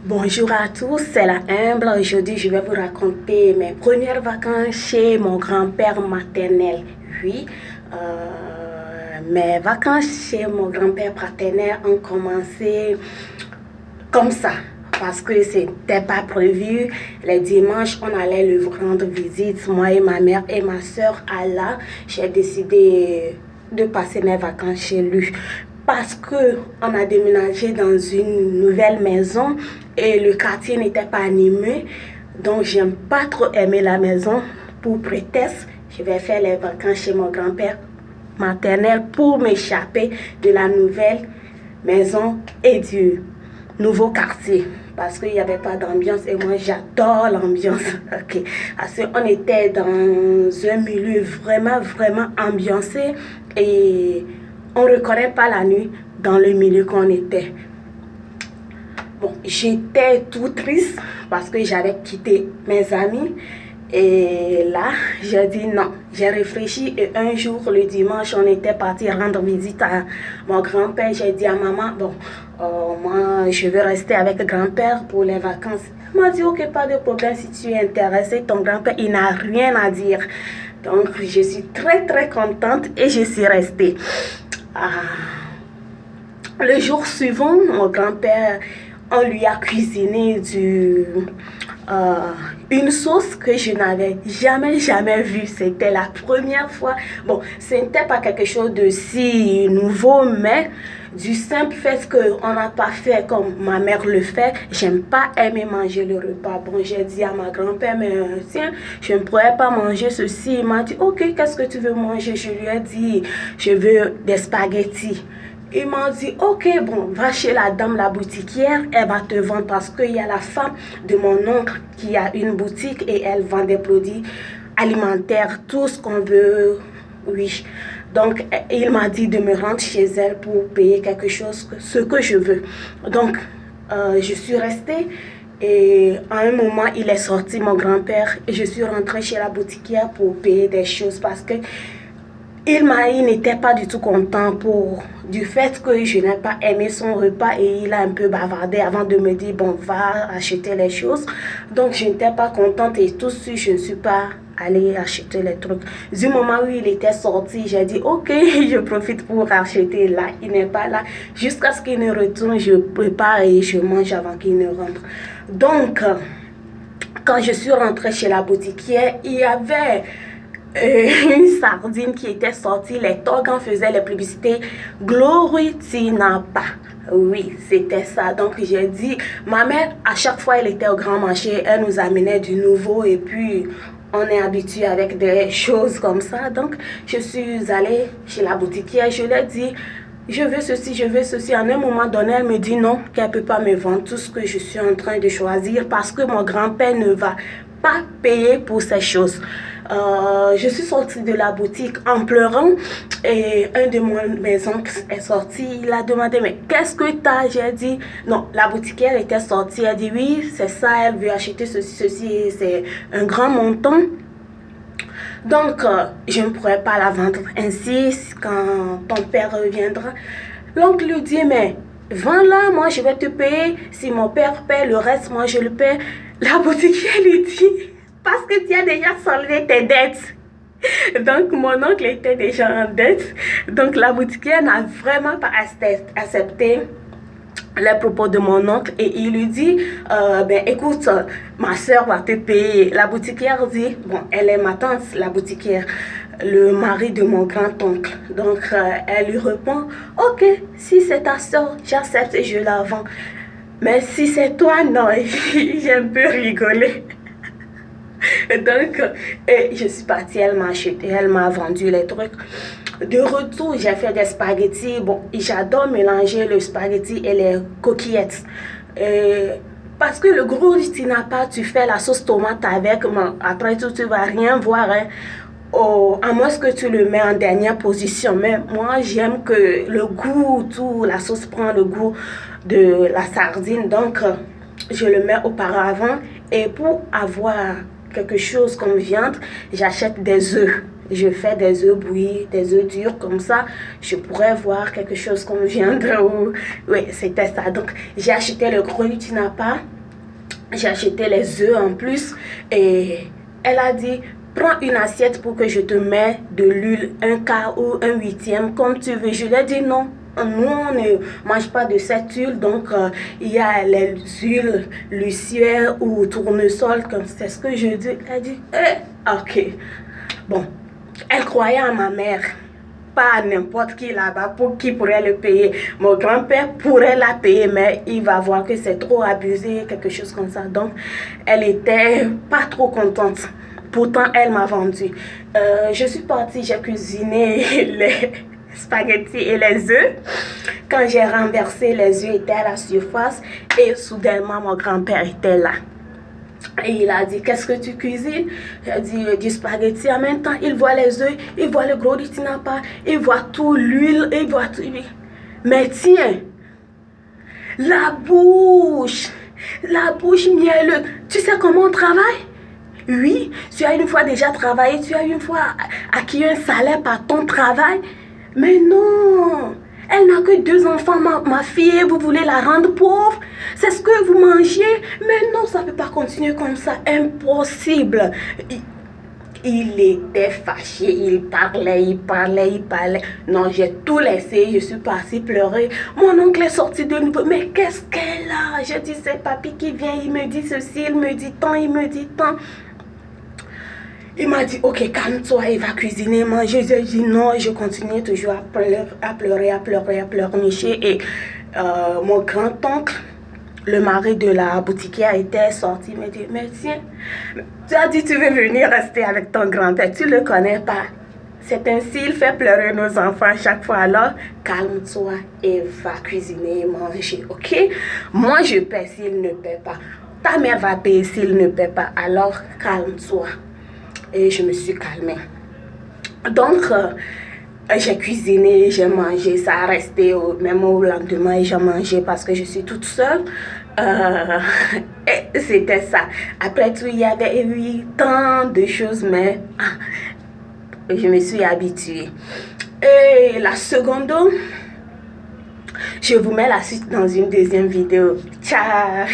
Bonjour à tous, c'est la Humble. Aujourd'hui, je vais vous raconter mes premières vacances chez mon grand-père maternel. Oui, mes vacances chez mon grand-père paternel ont commencé comme ça. Parce que c'était pas prévu. Les dimanches, on allait lui rendre visite. Moi et ma mère et ma soeur allaient. J'ai décidé de passer mes vacances chez lui. Parce qu'on a déménagé dans une nouvelle maison et le quartier n'était pas animé. Donc, j'aime pas trop aimer la maison. Pour prétexte, je vais faire les vacances chez mon grand-père maternel pour m'échapper de la nouvelle maison et du nouveau quartier. Parce qu'il n'y avait pas d'ambiance et moi j'adore l'ambiance. Okay. Parce qu'on était dans un milieu vraiment ambiancé et on ne reconnaît pas la nuit dans le milieu qu'on était. Bon, j'étais tout triste parce que j'avais quitté mes amis. Et là, j'ai dit non. J'ai réfléchi et un jour, le dimanche, on était parti rendre visite à mon grand-père. J'ai dit à maman, bon, moi, je veux rester avec le grand-père pour les vacances. Elle m'a dit, ok, pas de problème si tu es intéressé. Ton grand-père, il n'a rien à dire. Donc, je suis très contente et je suis restée. Le jour suivant, mon grand-père, on lui a cuisiné une sauce que je n'avais jamais vue. C'était la première fois. Bon, ce n'était pas quelque chose de si nouveau, mais du simple fait qu'on n'a pas fait comme ma mère le fait. J'aime pas aimer manger le repas. Bon, j'ai dit à ma grand-père, mais tiens, je ne pourrais pas manger ceci. Il m'a dit, ok, qu'est-ce que tu veux manger? Je lui ai dit, je veux des spaghettis. Il m'a dit, ok, bon, va chez la dame, la boutiquière, elle va te vendre parce qu'il y a la femme de mon oncle qui a une boutique et elle vend des produits alimentaires, tout ce qu'on veut, oui. Donc, il m'a dit de me rendre chez elle pour payer quelque chose, ce que je veux. Donc, je suis restée et à un moment, il est sorti, mon grand-père, et je suis rentrée chez la boutiquière pour payer des choses parce que il n'était pas du tout content du fait que je n'ai pas aimé son repas et il a un peu bavardé avant de me dire, bon, va acheter les choses. Donc, je n'étais pas contente et tout de suite, je ne suis pas allée acheter les trucs. Du moment où il était sorti, j'ai dit, ok, je profite pour acheter là. Il n'est pas là. Jusqu'à ce qu'il ne retourne, je prépare et je mange avant qu'il ne rentre. Donc, quand je suis rentrée chez la boutiquière, il y avait une sardine qui était sortie, les Togans faisaient les publicités Gloritinapa. Oui, c'était ça. Donc j'ai dit, ma mère, à chaque fois elle était au grand marché, elle nous amenait du nouveau et puis on est habitué avec des choses comme ça. Donc je suis allée chez la boutiquière, je lui ai dit, je veux ceci, je veux ceci. À un moment donné, elle me dit non, qu'elle ne peut pas me vendre tout ce que je suis en train de choisir parce que mon grand-père ne va pas payer pour ces choses. Je suis sortie de la boutique en pleurant et un de mes oncles est sorti. Il a demandé, mais qu'est-ce que tu as? J'ai dit, non, la boutiquière était sortie. Elle a dit, oui, c'est ça, elle veut acheter ceci, c'est un grand montant. Donc, je ne pourrais pas la vendre ainsi quand ton père reviendra. L'oncle lui dit, mais vends-la, moi je vais te payer. Si mon père paie le reste, moi je le paie. La boutiquière lui dit, parce que tu as déjà solvé tes dettes. Donc, mon oncle était déjà en dette. Donc, la boutiquière n'a vraiment pas accepté les propos de mon oncle et il lui dit, ben écoute, ma soeur va te payer. La boutiquière dit, bon, elle est ma tante, la boutiquière, le mari de mon grand-oncle. Donc, elle lui répond, ok, si c'est ta soeur, j'accepte et je la vends. Mais si c'est toi, non, j'ai un peu rigolé. Donc, je suis partie, elle m'a acheté, elle m'a vendu les trucs. De retour, j'ai fait des spaghettis. Bon, j'adore mélanger le spaghetti et les coquillettes. Parce que le gros tinapa, tu fais la sauce tomate avec, mais après tout, tu ne vas rien voir. Hein. À moins que tu le mets en dernière position. Mais moi, j'aime que le goût, tout, la sauce prend le goût de la sardine. Donc, je le mets auparavant. Et pour avoir quelque chose comme viande, j'achète des œufs. je fais des œufs bouillis, des œufs durs comme ça, je pourrais voir quelque chose comme viande ou... Oui, c'était ça. Donc, j'ai acheté le gros tinapa, j'ai acheté les œufs en plus et elle a dit, prends une assiette pour que je te mette de l'huile, un quart ou un huitième, comme tu veux. Je lui ai dit non. Nous, on ne mange pas de cette huile, donc il y a les huiles lucière ou tournesol, comme c'est ce que je dis. Elle a dit, ok. Bon, elle croyait à ma mère, pas à n'importe qui là-bas pour qui pourrait le payer. Mon grand-père pourrait la payer, mais il va voir que c'est trop abusé, quelque chose comme ça. Donc, elle était pas trop contente. Pourtant, elle m'a vendu. Je suis partie, j'ai cuisiné les spaghettis et les œufs. Quand j'ai renversé, les œufs étaient à la surface et soudainement, mon grand-père était là. Et il a dit, qu'est-ce que tu cuisines? J'ai dit, du spaghetti. En même temps, il voit les œufs, il voit le gros du tinapa, il voit tout l'huile, il voit tout. Mais tiens, la bouche mielleuse. Tu sais comment on travaille? Oui, tu as une fois déjà travaillé, tu as une fois acquis un salaire par ton travail. Mais non, elle n'a que 2 enfants, ma fille, vous voulez la rendre pauvre? C'est ce que vous mangez? Mais non, ça ne peut pas continuer comme ça, impossible. Il était fâché, il parlait. Non, j'ai tout laissé, je suis partie pleurer. Mon oncle est sorti de nouveau. Mais qu'est-ce qu'elle a? Je dis, c'est papy qui vient, il me dit ceci, il me dit tant, il me dit tant. Il m'a dit, ok, calme-toi, il va cuisiner, manger. J'ai dit non, je continuais toujours à pleurnicher. Et mon grand-oncle, le mari de la boutiquière, était sorti. Il m'a dit, mais tiens, tu as dit tu veux venir rester avec ton grand-père, tu ne le connais pas. C'est ainsi, il fait pleurer nos enfants chaque fois. Alors, calme-toi et va cuisiner et manger, ok? Moi, je paie s'il ne paie pas. Ta mère va payer s'il ne paie pas. Alors, calme-toi. Et je me suis calmée. Donc, j'ai cuisiné, j'ai mangé, ça a resté même au lendemain et j'ai mangé parce que je suis toute seule. Et c'était ça. Après tout, il y avait eu tant de choses, mais je me suis habituée. Et la seconde, je vous mets la suite dans une deuxième vidéo. Ciao!